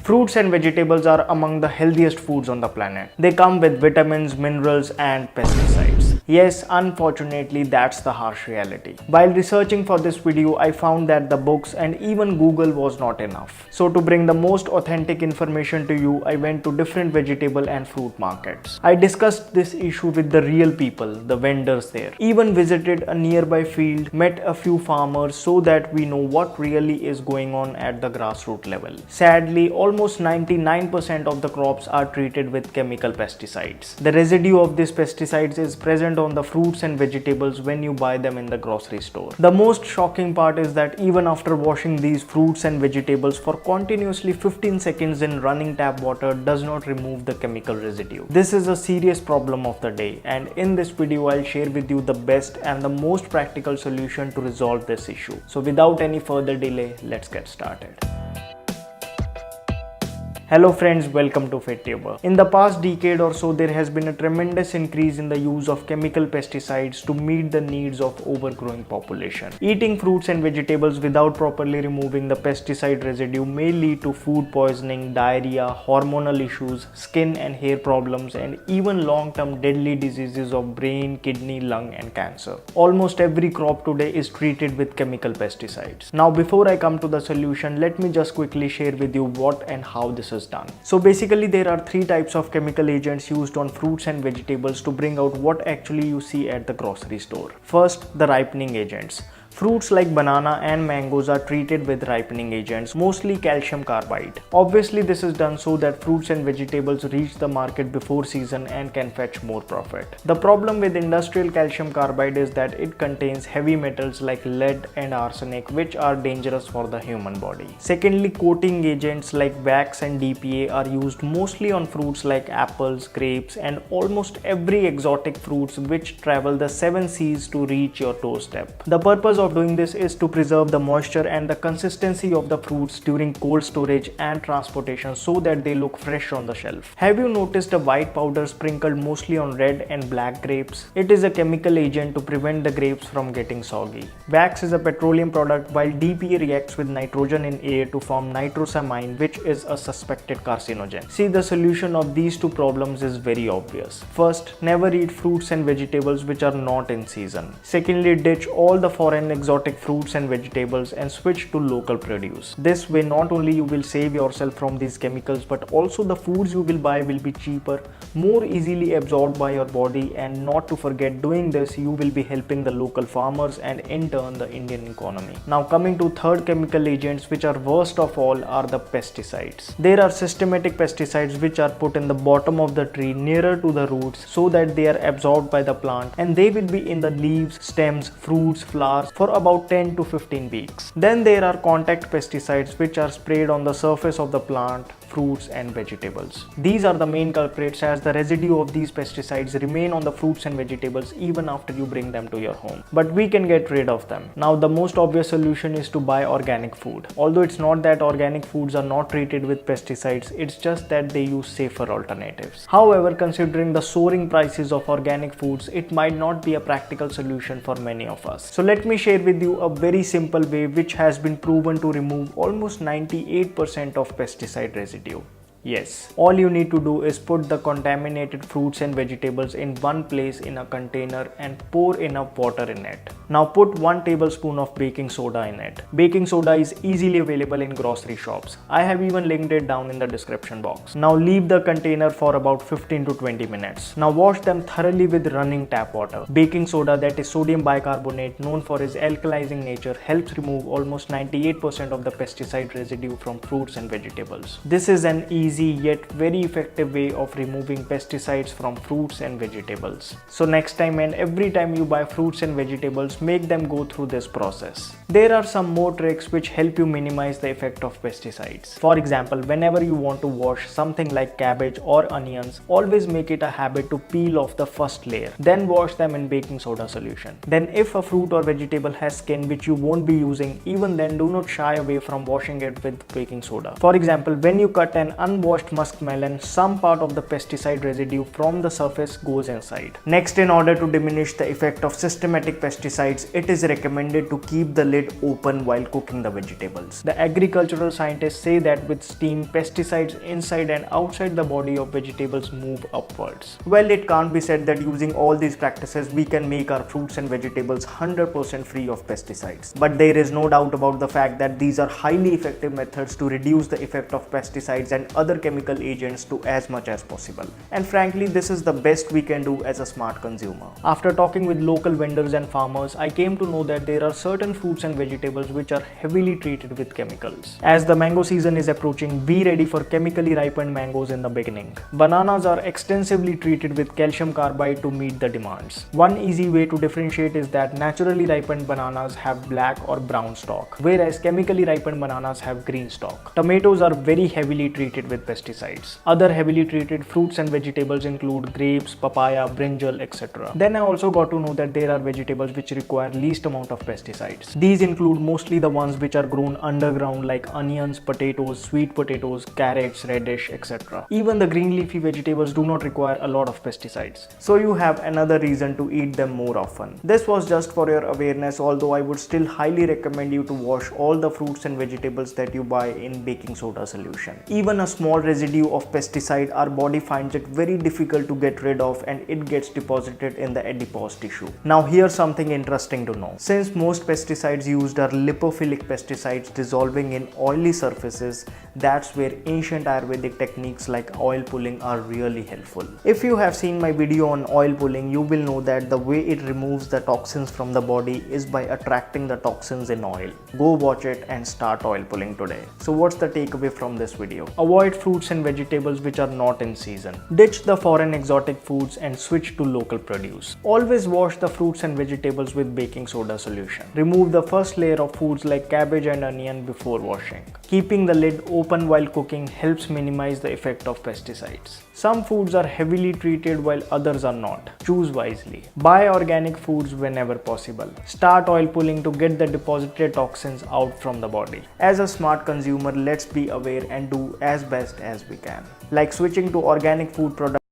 Fruits and vegetables are among the healthiest foods on the planet. They come with vitamins, minerals, and pesticides. Yes, unfortunately, that's the harsh reality. While researching for this video, I found that the books and even Google was not enough. So to bring the most authentic information to you, I went to different vegetable and fruit markets. I discussed this issue with the real people, the vendors there. Even visited a nearby field, met a few farmers so that we know what really is going on at the grassroots level. Sadly, almost 99% of the crops are treated with chemical pesticides. The residue of these pesticides is present on the fruits and vegetables when you buy them in the grocery store. The most shocking part is that even after washing these fruits and vegetables for continuously 15 seconds in running tap water does not remove the chemical residue. This is a serious problem of the day, and in this video I'll share with you the best and the most practical solution to resolve this issue. So without any further delay, let's get started. Hello friends, welcome to Vegetables. In the past decade or so, there has been a tremendous increase in the use of chemical pesticides to meet the needs of overgrowing population. Eating fruits and vegetables without properly removing the pesticide residue may lead to food poisoning, diarrhea, hormonal issues, skin and hair problems, and even long-term deadly diseases of brain, kidney, lung and cancer. Almost every crop today is treated with chemical pesticides. Now before I come to the solution, let me just quickly share with you what and how this is done. So basically there are three types of chemical agents used on fruits and vegetables to bring out what actually you see at the grocery store. First, the ripening agents. Fruits like banana and mangoes are treated with ripening agents, mostly calcium carbide. Obviously, this is done so that fruits and vegetables reach the market before season and can fetch more profit. The problem with industrial calcium carbide is that it contains heavy metals like lead and arsenic, which are dangerous for the human body. Secondly, coating agents like wax and DPA are used mostly on fruits like apples, grapes, and almost every exotic fruits which travel the 7 seas to reach your doorstep. The purpose of doing this is to preserve the moisture and the consistency of the fruits during cold storage and transportation so that they look fresh on the shelf. Have you noticed a white powder sprinkled mostly on red and black grapes? It is a chemical agent to prevent the grapes from getting soggy. Wax is a petroleum product, while DPA reacts with nitrogen in air to form nitrosamine, which is a suspected carcinogen. See, the solution of these two problems is very obvious. First, never eat fruits and vegetables which are not in season. Secondly, ditch all the foreign exotic fruits and vegetables and switch to local produce. This way, not only you will save yourself from these chemicals, but also the foods you will buy will be cheaper, more easily absorbed by your body, and not to forget, doing this you will be helping the local farmers and in turn the Indian economy. Now coming to third chemical agents, which are worst of all, are the pesticides. There are systematic pesticides which are put in the bottom of the tree nearer to the roots so that they are absorbed by the plant, and they will be in the leaves, stems, fruits, flowers for about 10 to 15 weeks. Then there are contact pesticides which are sprayed on the surface of the plant, fruits and vegetables. These are the main culprits, as the residue of these pesticides remain on the fruits and vegetables even after you bring them to your home. But we can get rid of them. Now the most obvious solution is to buy organic food. Although it's not that organic foods are not treated with pesticides, it's just that they use safer alternatives. However, considering the soaring prices of organic foods, it might not be a practical solution for many of us. So let me share with you a very simple way which has been proven to remove almost 98% of pesticide residue. Yes, all you need to do is put the contaminated fruits and vegetables in one place in a container and pour enough water in it. Now put 1 tablespoon of baking soda in it. Baking soda is easily available in grocery shops. I have even linked it down in the description box. Now leave the container for about 15 to 20 minutes. Now wash them thoroughly with running tap water. Baking soda, that is sodium bicarbonate, known for its alkalizing nature, helps remove almost 98% of the pesticide residue from fruits and vegetables. This is an easy yet very effective way of removing pesticides from fruits and vegetables. So next time and every time you buy fruits and vegetables, make them go through this process. There are some more tricks which help you minimize the effect of pesticides. For example, whenever you want to wash something like cabbage or onions, always make it a habit to peel off the first layer, then wash them in baking soda solution. Then if a fruit or vegetable has skin which you won't be using, even then do not shy away from washing it with baking soda. For example, when you cut an unboiled unwashed muskmelon, some part of the pesticide residue from the surface goes inside. Next, in order to diminish the effect of systematic pesticides, it is recommended to keep the lid open while cooking the vegetables. The agricultural scientists say that with steam, pesticides inside and outside the body of vegetables move upwards. Well, it can't be said that using all these practices we can make our fruits and vegetables 100% free of pesticides. But there is no doubt about the fact that these are highly effective methods to reduce the effect of pesticides and other chemical agents to as much as possible. And frankly, this is the best we can do as a smart consumer. After talking with local vendors and farmers, I came to know that there are certain fruits and vegetables which are heavily treated with chemicals. As the mango season is approaching, be ready for chemically ripened mangoes in the beginning. Bananas are extensively treated with calcium carbide to meet the demands. One easy way to differentiate is that naturally ripened bananas have black or brown stalk, whereas chemically ripened bananas have green stalk. Tomatoes are very heavily treated with pesticides. Other heavily treated fruits and vegetables include grapes, papaya, brinjal, etc. Then I also got to know that there are vegetables which require least amount of pesticides. These include mostly the ones which are grown underground like onions, potatoes, sweet potatoes, carrots, radish, etc. Even the green leafy vegetables do not require a lot of pesticides. So you have another reason to eat them more often. This was just for your awareness, although I would still highly recommend you to wash all the fruits and vegetables that you buy in baking soda solution. Even a small residue of pesticide, our body finds it very difficult to get rid of and it gets deposited in the adipose tissue. Now here's something interesting to know. Since most pesticides used are lipophilic pesticides dissolving in oily surfaces, that's where ancient Ayurvedic techniques like oil pulling are really helpful. If you have seen my video on oil pulling, you will know that the way it removes the toxins from the body is by attracting the toxins in oil. Go watch it and start oil pulling today. So what's the takeaway from this video? Avoid fruits and vegetables which are not in season. Ditch the foreign exotic foods and switch to local produce. Always wash the fruits and vegetables with baking soda solution. Remove the first layer of foods like cabbage and onion before washing. Keeping the lid open while cooking helps minimize the effect of pesticides. Some foods are heavily treated while others are not. Choose wisely. Buy organic foods whenever possible. Start oil pulling to get the deposited toxins out from the body. As a smart consumer, let's be aware and do as best as we can. Like switching to organic food products